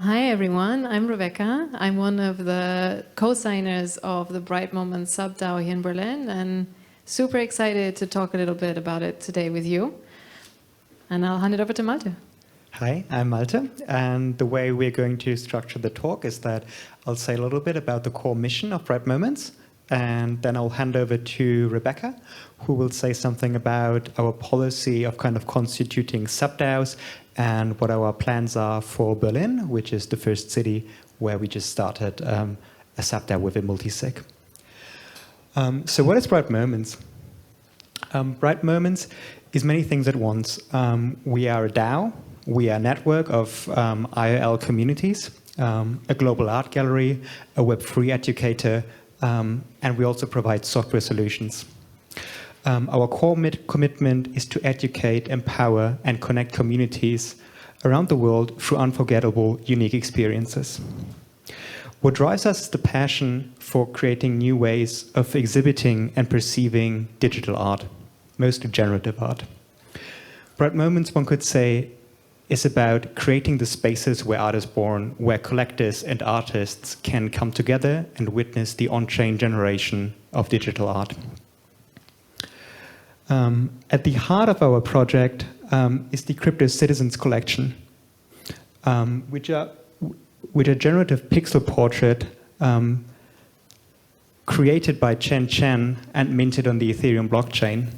Hi everyone, I'm Rebecca. I'm one of the co-signers of the Bright Moments sub-DAO here in Berlin and super excited to talk a little bit about it today with you. And I'll hand it over to Malte. Hi, I'm Malte, and the way we're going to structure the talk is that I'll say a little bit about the core mission of Bright Moments, and then I'll hand over to Rebecca, who will say something about our policy of kind of constituting sub-DAOs and what our plans are for Berlin, which is the first city where we just started a sub-DAO with a multi-sig. So what is Bright Moments? Bright Moments is many things at once. We are a DAO. We are a network of IRL communities, a global art gallery, a Web3 educator, and we also provide software solutions. Our core commitment is to educate, empower, and connect communities around the world through unforgettable, unique experiences. What drives us is the passion for creating new ways of exhibiting and perceiving digital art, mostly generative art. Bright Moments, one could say, is about creating the spaces where art is born, where collectors and artists can come together and witness the on-chain generation of digital art. At the heart of our project is the Crypto Citizens collection, which are generative pixel portrait created by Chen and minted on the Ethereum blockchain.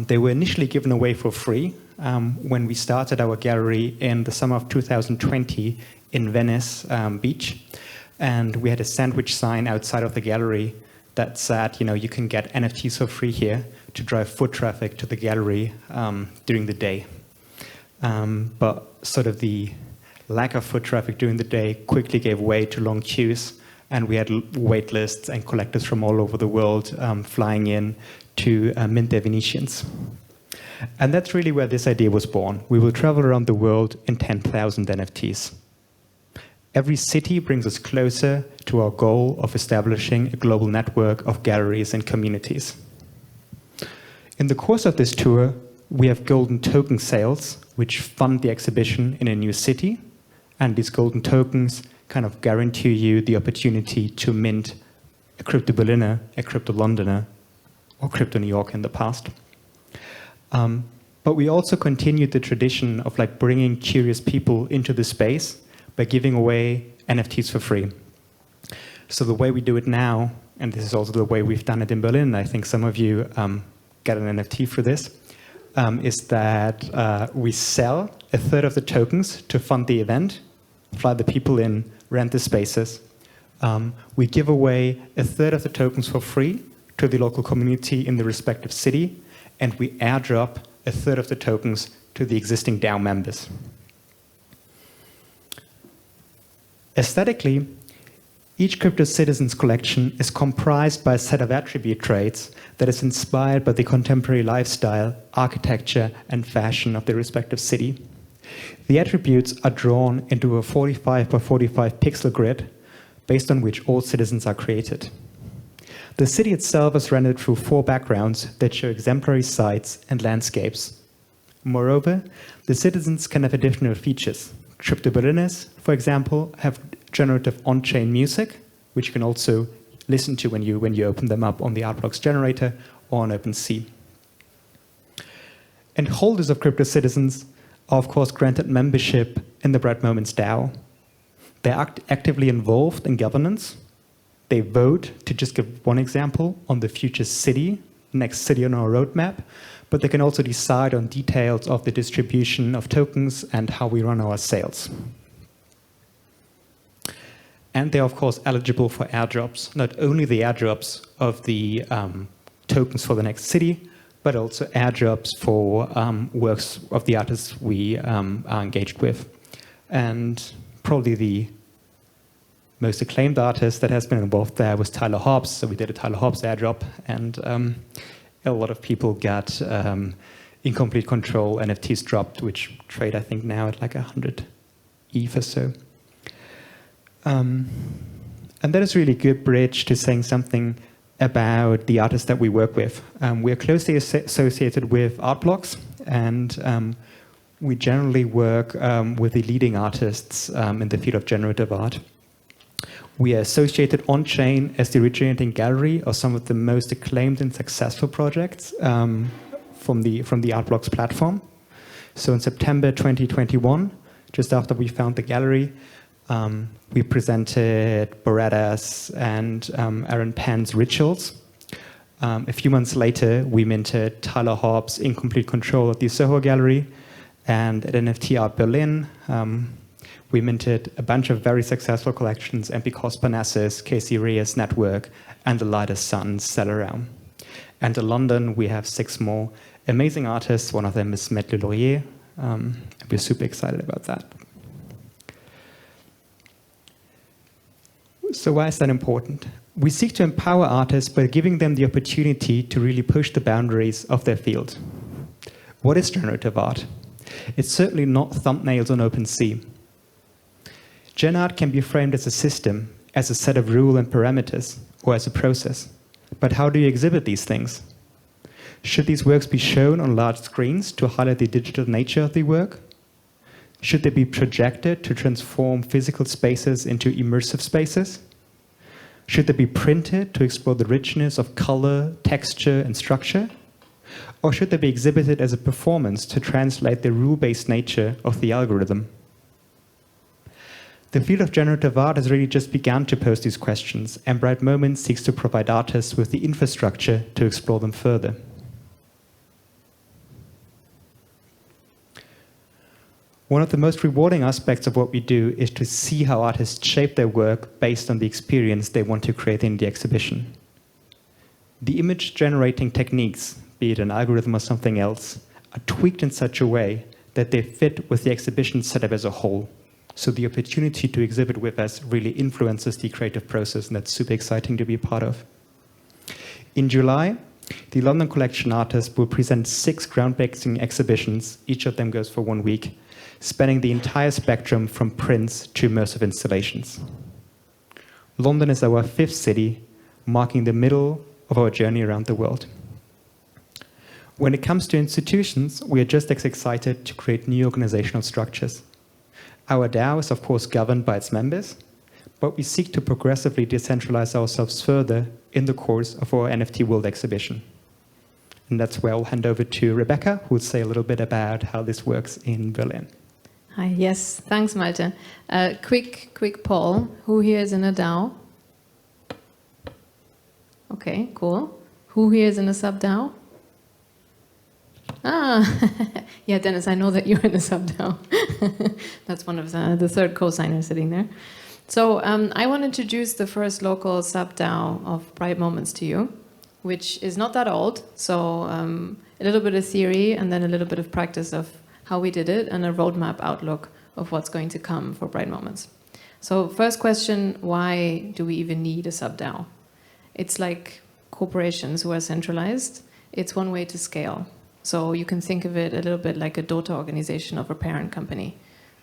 They were initially given away for free when we started our gallery in the summer of 2020 in Venice Beach, and we had a sandwich sign outside of the gallery that said, you can get NFTs for free here to drive foot traffic to the gallery during the day. But sort of the lack of foot traffic during the day quickly gave way to long queues, and we had wait lists and collectors from all over the world flying in to mint their Venetians. And that's really where this idea was born. We will travel around the world in 10,000 NFTs. Every city brings us closer to our goal of establishing a global network of galleries and communities. In the course of this tour, we have golden token sales, which fund the exhibition in a new city, and these golden tokens kind of guarantee you the opportunity to mint a Crypto Berliner, a Crypto Londoner, or Crypto New York in the past. But we also continued the tradition of bringing curious people into the space by giving away NFTs for free. So the way we do it now, and this is also the way we've done it in Berlin, I think some of you get an NFT for this, is that we sell a third of the tokens to fund the event, fly the people in, rent the spaces. We give away a third of the tokens for free to the local community in the respective city, and we airdrop a third of the tokens to the existing DAO members. Aesthetically, each Crypto Citizens collection is comprised by a set of attribute traits that is inspired by the contemporary lifestyle, architecture, and fashion of the respective city. The attributes are drawn into a 45 by 45 pixel grid based on which all citizens are created. The city itself is rendered through 4 backgrounds that show exemplary sites and landscapes. Moreover, the citizens can have additional features. Crypto Berliners, for example, have generative on-chain music, which you can also listen to when you open them up on the Artblocks generator or on OpenSea. And holders of Crypto Citizens are, of course, granted membership in the Bright Moments DAO. They're actively involved in governance. They vote, to just give one example, on the future city, next city on our roadmap, but they can also decide on details of the distribution of tokens and how we run our sales. And they're, of course, eligible for airdrops, not only the airdrops of the tokens for the next city, but also airdrops for works of the artists we are engaged with. And probably the most acclaimed artist that has been involved there was Tyler Hobbs, so we did a Tyler Hobbs airdrop, and a lot of people got Incomplete Control NFTs dropped, which trade, I think, now at like 100 ETH or so. And that is really a good bridge to saying something about the artists that we work with. We are closely associated with Artblocks, and we generally work with the leading artists in the field of generative art. We are associated on-chain as the originating gallery of some of the most acclaimed and successful projects from the Artblocks platform. So in September 2021, just after we found the gallery, we presented Boretta's and Aaron Penn's Rituals. A few months later, we minted Tyler Hobbs' Incomplete Control at the Soho Gallery, and at NFTBERLIN, we minted a bunch of very successful collections, and because Parnassus, Casey Reyes Network, and The Lightest Suns Celeround. And in London, we have 6 more amazing artists. One of them is Malte Rauch. We're super excited about that. So why is that important? We seek to empower artists by giving them the opportunity to really push the boundaries of their field. What is generative art? It's certainly not thumbnails on OpenSea. Gen art can be framed as a system, as a set of rules and parameters, or as a process. But how do you exhibit these things? Should these works be shown on large screens to highlight the digital nature of the work? Should they be projected to transform physical spaces into immersive spaces? Should they be printed to explore the richness of color, texture, and structure? Or should they be exhibited as a performance to translate the rule-based nature of the algorithm? The field of generative art has really just begun to pose these questions, and Bright Moments seeks to provide artists with the infrastructure to explore them further. One of the most rewarding aspects of what we do is to see how artists shape their work based on the experience they want to create in the exhibition. The image-generating techniques, be it an algorithm or something else, are tweaked in such a way that they fit with the exhibition setup as a whole. So the opportunity to exhibit with us really influences the creative process, and that's super exciting to be a part of. In July, the London Collection artists will present 6 groundbreaking exhibitions. Each of them goes for 1 week, spanning the entire spectrum from prints to immersive installations. London is our 5th city, marking the middle of our journey around the world. When it comes to institutions, we are just as excited to create new organizational structures. Our DAO is, of course, governed by its members, but we seek to progressively decentralize ourselves further in the course of our NFT World exhibition. And that's where I'll hand over to Rebecca, who will say a little bit about how this works in Berlin. Hi, yes, thanks, Malte. Quick poll. Who here is in a DAO? Okay, cool. Who here is in a sub-DAO? Ah, yeah, Dennis, I know that you're in a sub-DAO. That's one of the third co-signer sitting there. So I want to introduce the first local sub-DAO of Bright Moments to you, which is not that old. So a little bit of theory and then a little bit of practice of how we did it and a roadmap outlook of what's going to come for Bright Moments. So first question, why do we even need a sub-DAO? It's like corporations who are centralized. It's one way to scale. So you can think of it a little bit like a daughter organization of a parent company.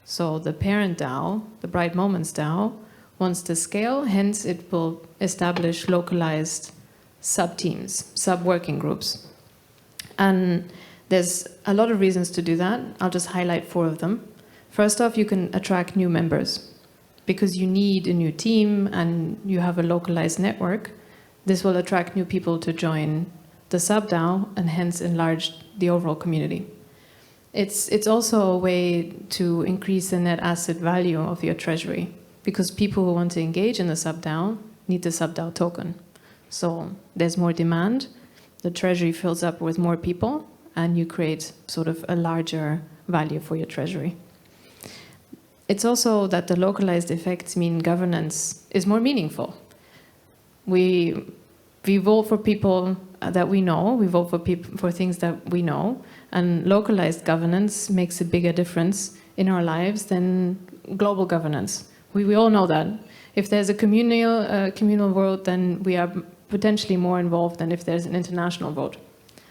So the parent DAO, the Bright Moments DAO, wants to scale, hence it will establish localized sub-teams, sub-working groups. And there's a lot of reasons to do that. I'll just highlight 4 of them. First off, you can attract new members. Because you need a new team and you have a localized network, this will attract new people to join the sub-DAO and hence enlarge the overall community. It's also a way to increase the net asset value of your treasury, because people who want to engage in the sub-DAO need the sub-DAO token. So there's more demand, the treasury fills up with more people, and you create sort of a larger value for your treasury. It's also that the localized effects mean governance is more meaningful. We vote for people that we know, we vote for things that we know, and localized governance makes a bigger difference in our lives than global governance. We all know that. If there's a communal vote, then we are potentially more involved than if there's an international vote.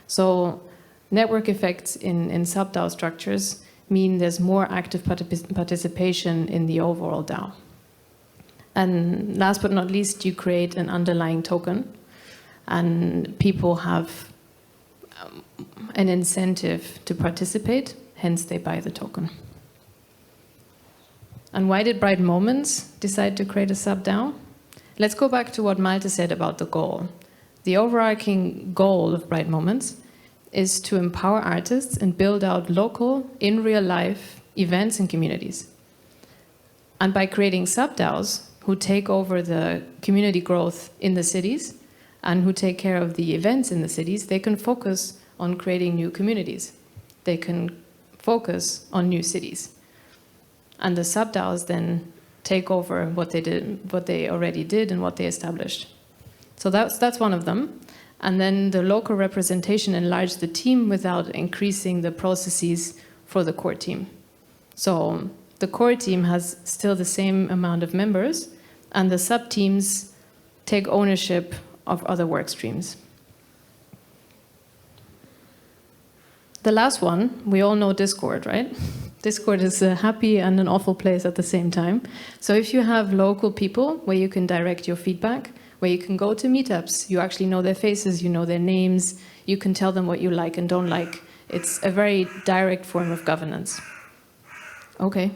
So network effects in sub-DAO structures mean there's more active participation in the overall DAO. And last but not least, you create an underlying token, and people have an incentive to participate, hence they buy the token. And why did Bright Moments decide to create a sub-DAO? Let's go back to what Malte said about the goal. The overarching goal of Bright Moments is to empower artists and build out local, in real life events and communities. And by creating sub-DAOs who take over the community growth in the cities and who take care of the events in the cities, they can focus on creating new communities. They can focus on new cities. And the sub-DAOs then take over what they did, what they already did and what they established. So that's one of them. And then the local representation enlarged the team without increasing the processes for the core team. So the core team has still the same amount of members, and the sub-teams take ownership of other work streams. The last one, we all know Discord, right? Discord is a happy and an awful place at the same time. So if you have local people where you can direct your feedback, where you can go to meetups, you actually know their faces, you know their names, you can tell them what you like and don't like. It's a very direct form of governance. Okay,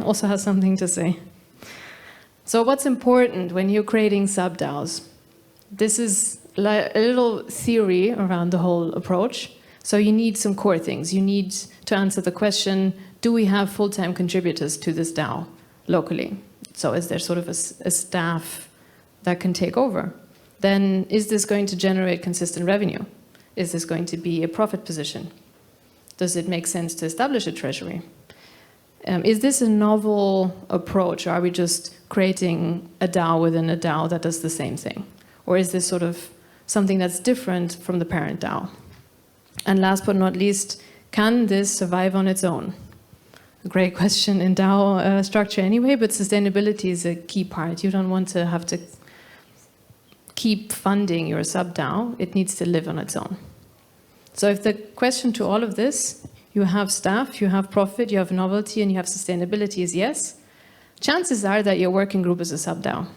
also has something to say. So what's important when you're creating sub-DAOs? This is a little theory around the whole approach. So you need some core things. You need to answer the question, do we have full-time contributors to this DAO locally? So is there sort of a staff that can take over? Then is this going to generate consistent revenue? Is this going to be a profit position? Does it make sense to establish a treasury? Is this a novel approach, or are we just creating a DAO within a DAO that does the same thing? Or is this sort of something that's different from the parent DAO? And last but not least, can this survive on its own? A great question in DAO structure anyway, but sustainability is a key part. You don't want to have to keep funding your sub-DAO. It needs to live on its own. So if the question to all of this, you have staff, you have profit, you have novelty, and you have sustainability is yes, chances are that your working group is a sub-DAO.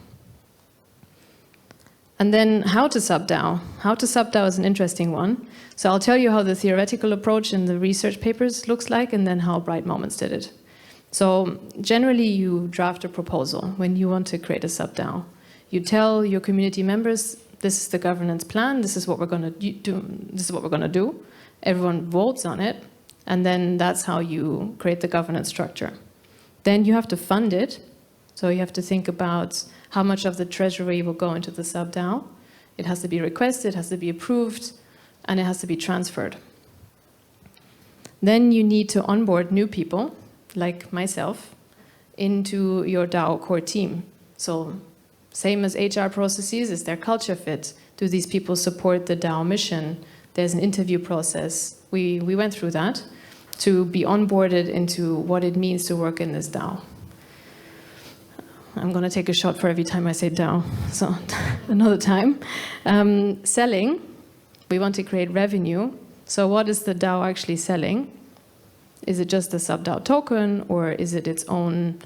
And then how to sub-DAO? How to sub-DAO is an interesting one. So I'll tell you how the theoretical approach in the research papers looks like, and then how Bright Moments did it. So generally you draft a proposal when you want to create a sub-DAO. You tell your community members, this is the governance plan, this is what we're going to do, this is what we're going to do. Everyone votes on it, and then that's how you create the governance structure. Then you have to fund it. So you have to think about how much of the treasury will go into the sub-DAO. It has to be requested, it has to be approved, and it has to be transferred. Then you need to onboard new people, like myself, into your DAO core team. So same as HR processes, is their culture fit? Do these people support the DAO mission? There's an interview process. We went through that to be onboarded into what it means to work in this DAO. I'm going to take a shot for every time I say DAO, so another time. Selling, we want to create revenue. So what is the DAO actually selling? Is it just the sub-DAO token, or is it its own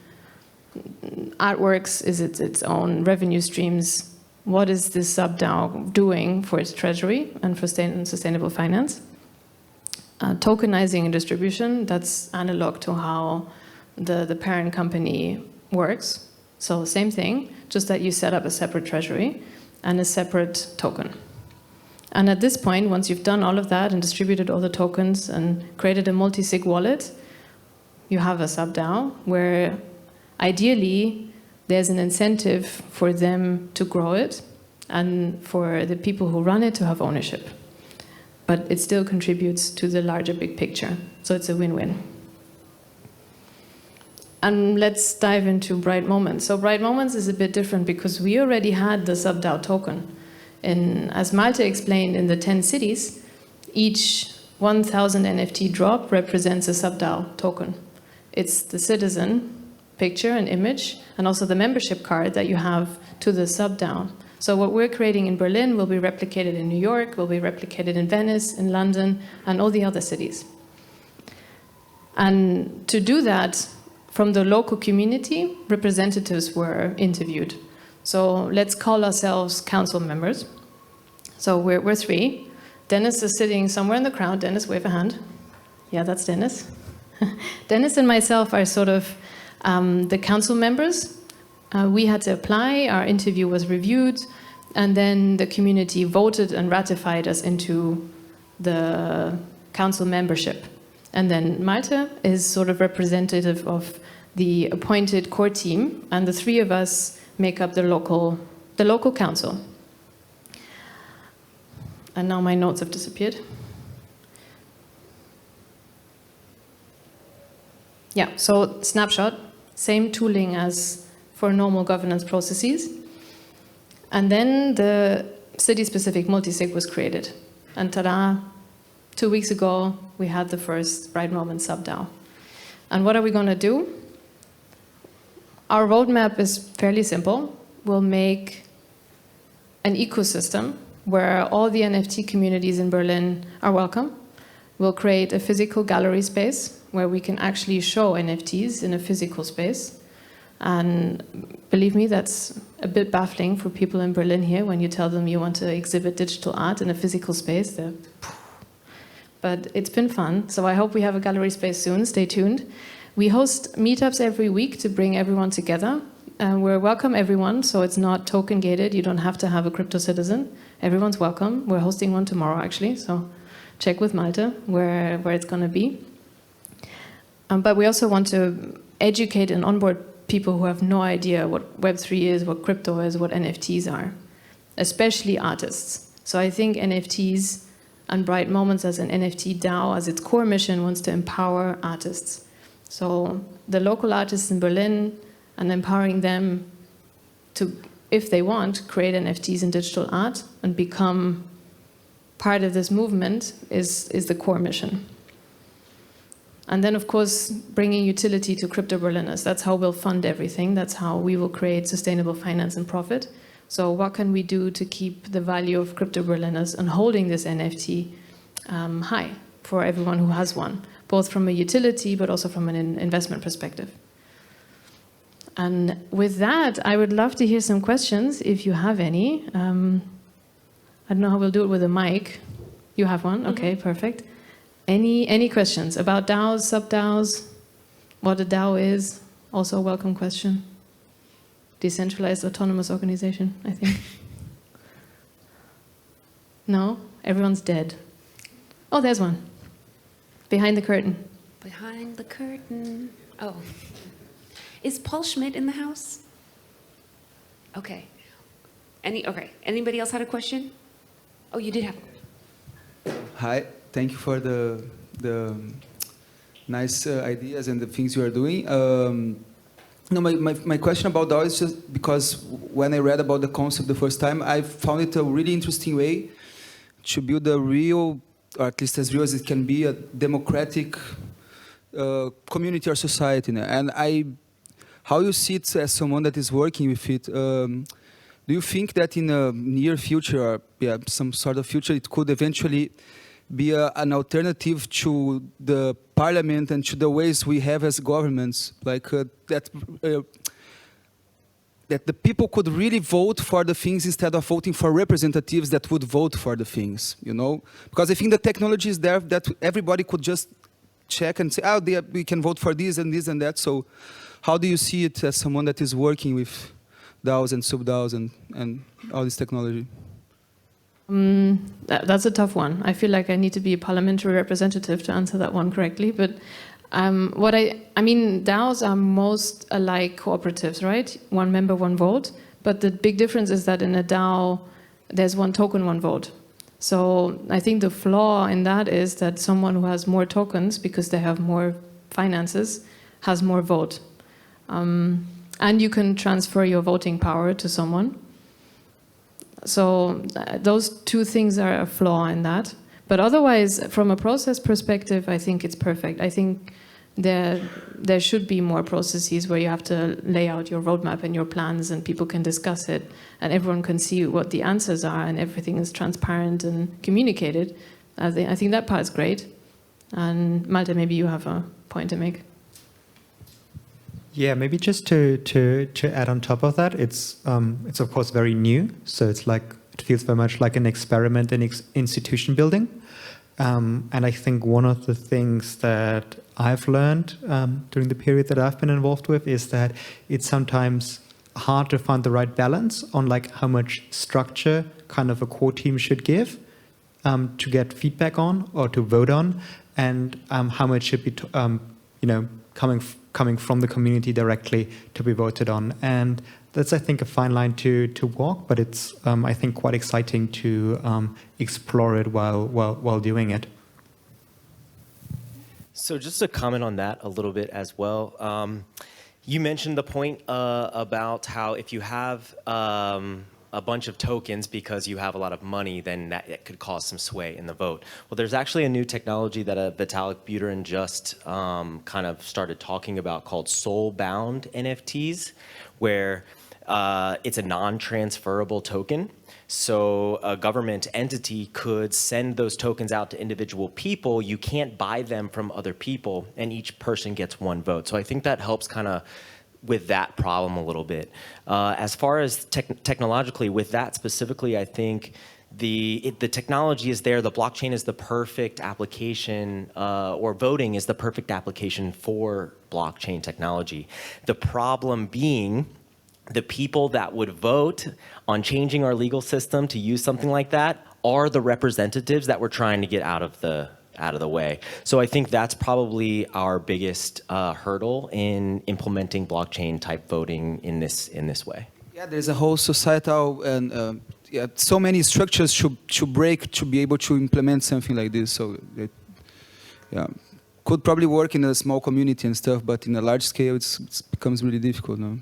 artworks? Is it its own revenue streams? What is this sub-DAO doing for its treasury and for sustainable finance? Tokenizing and distribution, that's analog to how the parent company works. So same thing, just that you set up a separate treasury and a separate token. And at this point, once you've done all of that and distributed all the tokens and created a multi-sig wallet, you have a sub-DAO where ideally there's an incentive for them to grow it and for the people who run it to have ownership. But it still contributes to the larger big picture. So it's a win-win. And let's dive into Bright Moments. So Bright Moments is a bit different because we already had the sub-DAO token. And as Malte explained, in the 10 cities, each 1,000 NFT drop represents a sub-DAO token. It's the citizen picture and image, and also the membership card that you have to the sub-DAO. So what we're creating in Berlin will be replicated in New York, will be replicated in Venice, in London, and all the other cities. And to do that, from the local community, representatives were interviewed. So let's call ourselves council members. So we're three. Dennis is sitting somewhere in the crowd. Dennis, wave a hand. Yeah, that's Dennis. Dennis and myself are sort of the council members. We had to apply, our interview was reviewed, and then the community voted and ratified us into the council membership. And then Malte is sort of representative of the appointed core team, and the three of us make up the local council. And now my notes have disappeared. Yeah, so snapshot, same tooling as for normal governance processes. And then the city-specific multisig was created. And ta-da, 2 weeks ago, we had the first Bright Moment sub-DAO. And what are we going to do? Our roadmap is fairly simple. We'll make an ecosystem where all the NFT communities in Berlin are welcome. We'll create a physical gallery space where we can actually show NFTs in a physical space. And believe me, that's a bit baffling for people in Berlin here when you tell them you want to exhibit digital art in a physical space. But it's been fun, so I hope we have a gallery space soon. Stay tuned. We host meetups every week to bring everyone together. We're welcome everyone, so it's not token gated. You don't have to have a crypto citizen. Everyone's welcome. We're hosting one tomorrow, actually, so check with Malte where it's going to be. But we also want to educate and onboard people who have no idea what Web3 is, what crypto is, what NFTs are, especially artists. So I think NFTs and Bright Moments as an NFT DAO, as its core mission, wants to empower artists. So the local artists in Berlin, and empowering them to, if they want, create NFTs in digital art and become part of this movement is the core mission. And then, of course, bringing utility to crypto Berliners. That's how we'll fund everything. That's how we will create sustainable finance and profit. So what can we do to keep the value of crypto Berliners and holding this NFT high for everyone who has one, both from a utility but also from an investment perspective? And with that, I would love to hear some questions if you have any. I don't know how we'll do it with a mic. You have one? Okay, perfect. Any questions about DAOs, sub-DAOs, what a DAO is? Also a welcome question. Decentralized autonomous organization, I think. No? Everyone's dead. Oh, there's one. Behind the curtain. Behind the curtain. Oh. Is Paul Schmidt in the house? Okay. Okay. Anybody else had a question? Oh, you did have one. Hi. Thank you for the nice ideas and the things you are doing. No, my question about DAO is just because when I read about the concept the first time, I found it a really interesting way to build a real, or at least as real as it can be, a democratic community or society. And how you see it as someone that is working with it, do you think that in a near future, or some sort of future, it could eventually be an alternative to the parliament and to the ways we have as governments, like that the people could really vote for the things instead of voting for representatives that would vote for the things, you know? Because I think the technology is there that everybody could just check and say, oh, we can vote for this and this and that. So how do you see it as someone that is working with DAOs and sub-DAOs and all this technology? That's a tough one. I feel like I need to be a parliamentary representative to answer that one correctly. But I mean, DAOs are most alike cooperatives, right? One member, one vote. But the big difference is that in a DAO, there's one token, one vote. So I think the flaw in that is that someone who has more tokens, because they have more finances, has more vote. And you can transfer your voting power to someone. So those two things are a flaw in that. But otherwise, from a process perspective, I think it's perfect. I think there should be more processes where you have to lay out your roadmap and your plans and people can discuss it and everyone can see what the answers are and everything is transparent and communicated. I think that part is great. And Malte, maybe you have a point to make. Yeah, maybe just to add on top of that, it's of course very new, so it's like it feels very much like an experiment in institution building, And I think one of the things that I've learned during the period that I've been involved with is that it's sometimes hard to find the right balance on like how much structure kind of a core team should give to get feedback on or to vote on, and how much should be coming from the community directly to be voted on. And that's, I think, a fine line to walk, but it's, I think, quite exciting to explore it while doing it. So just to comment on that a little bit as well, you mentioned the point about how if you have a bunch of tokens because you have a lot of money, then that it could cause some sway in the vote. Well, there's actually a new technology that Vitalik Buterin just kind of started talking about called soul-bound NFTs, where it's a non-transferable token. So a government entity could send those tokens out to individual people. You can't buy them from other people, and each person gets one vote. So I think that helps kind of with that problem a little bit. As far as technologically, with that specifically, I think the technology is there. The blockchain is the perfect application, or voting is the perfect application for blockchain technology. The problem being, the people that would vote on changing our legal system to use something like that are the representatives that we're trying to get out of the way. So I think that's probably our biggest hurdle in implementing blockchain type voting in this way. Yeah, there's a whole societal and so many structures should break to be able to implement something like this. So could probably work in a small community and stuff, but in a large scale, it becomes really difficult now.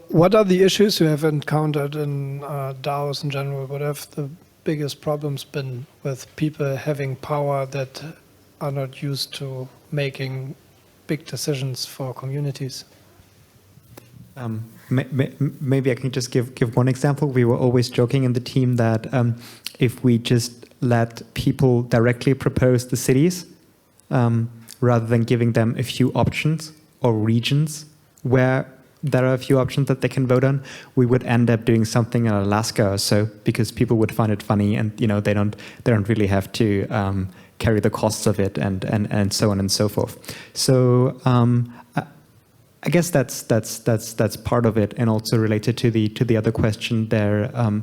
What are the issues you have encountered in DAOs in general? What have the biggest problems been with people having power that are not used to making big decisions for communities? Maybe I can just give one example. We were always joking in the team that if we just let people directly propose the cities, rather than giving them a few options or regions where there are a few options that they can vote on, we would end up doing something in Alaska or so, because people would find it funny, and they don't really have to carry the costs of it, and so on and so forth. So I guess that's part of it, and also related to the other question there. I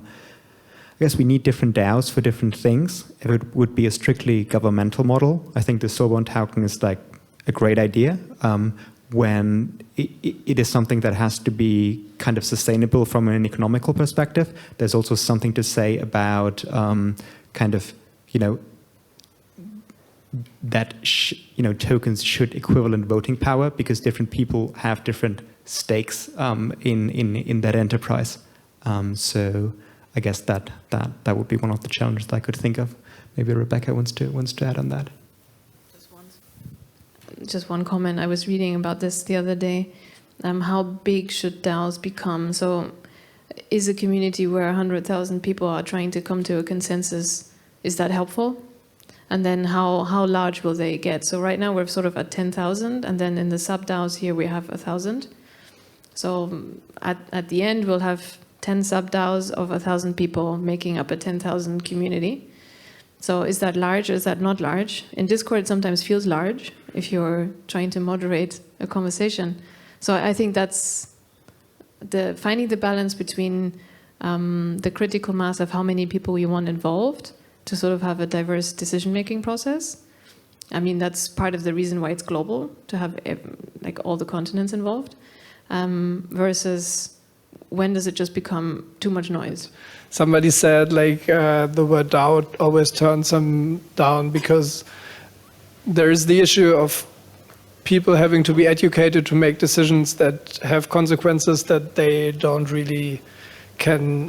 guess we need different DAOs for different things. If it would be a strictly governmental model, I think the soul-bound token is like a great idea. When it is something that has to be kind of sustainable from an economical perspective. There's also something to say about that tokens should equivalent voting power, because different people have different stakes in that enterprise. So I guess that would be one of the challenges that I could think of. Maybe Rebecca wants to add on that. Just one comment. I was reading about this the other day. How big should DAOs become? So is a community where 100,000 people are trying to come to a consensus, is that helpful? And then how large will they get? So right now we're sort of at 10,000, and then in the sub-DAOs here we have 1,000. So at the end we'll have 10 sub-DAOs of 1,000 people making up a 10,000 community. So is that large or is that not large? In Discord it sometimes feels large if you're trying to moderate a conversation. So I think that's finding the balance between the critical mass of how many people you want involved to sort of have a diverse decision-making process. I mean, that's part of the reason why it's global, to have like all the continents involved, versus when does it just become too much noise? Somebody said like the word DAO always turns them down because there is the issue of people having to be educated to make decisions that have consequences that they don't really can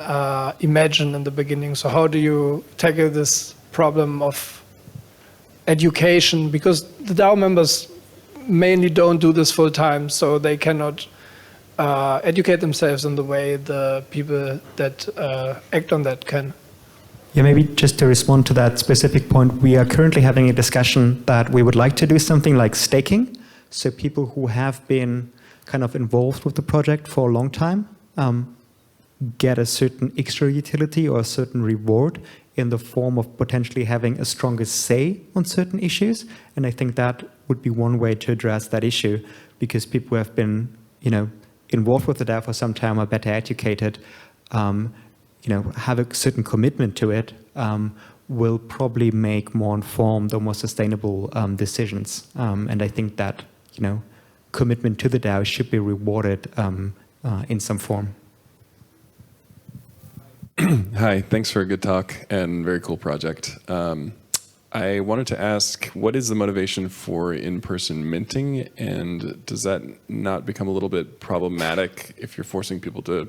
imagine in the beginning. So how do you tackle this problem of education? Because the DAO members mainly don't do this full time, so they cannot educate themselves in the way the people that act on that can. Yeah, maybe just to respond to that specific point, we are currently having a discussion that we would like to do something like staking. So people who have been kind of involved with the project for a long time get a certain extra utility or a certain reward in the form of potentially having a stronger say on certain issues. And I think that would be one way to address that issue, because people who have been, involved with the DAO for some time, are better educated, have a certain commitment to it, will probably make more informed or more sustainable decisions. And I think that, commitment to the DAO should be rewarded in some form. Hi, thanks for a good talk and very cool project. I wanted to ask, what is the motivation for in-person minting, and does that not become a little bit problematic if you're forcing people to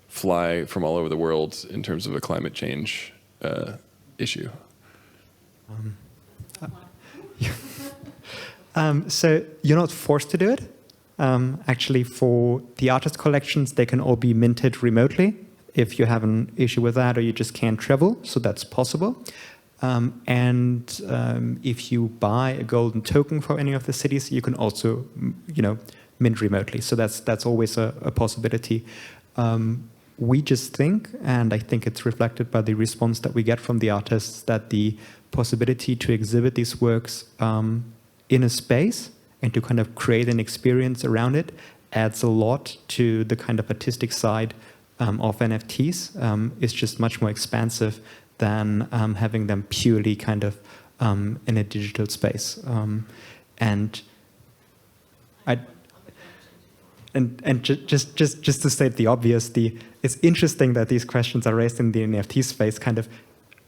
fly from all over the world in terms of a climate change issue? So you're not forced to do it. Actually, for the artist collections, they can all be minted remotely if you have an issue with that or you just can't travel, so that's possible. If you buy a golden token for any of the cities, you can also, mint remotely. So that's always a possibility. We just think, and I think it's reflected by the response that we get from the artists, that the possibility to exhibit these works in a space and to kind of create an experience around it adds a lot to the kind of artistic side of NFTs. It's just much more expansive than having them purely kind of in a digital space. Just to state the obvious, it's interesting that these questions are raised in the NFT space.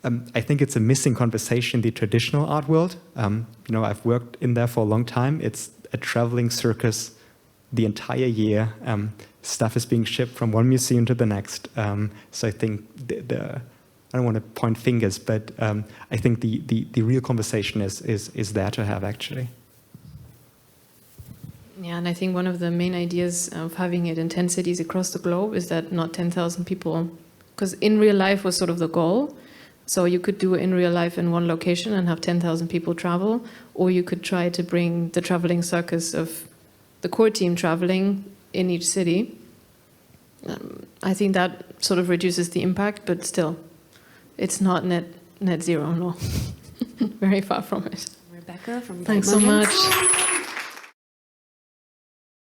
I think it's a missing conversation in the traditional art world. I've worked in there for a long time. It's a traveling circus the entire year. Stuff is being shipped from one museum to the next. So I think I don't want to point fingers, but I think the real conversation is there to have, actually. Yeah, and I think one of the main ideas of having it in 10 cities across the globe is that not 10,000 people, because in real life was sort of the goal. So you could do it in real life in one location and have 10,000 people travel, or you could try to bring the traveling circus of the core team traveling in each city. I think that sort of reduces the impact, but still, it's not net zero, no. Very far from it. Rebecca from Thanks so much.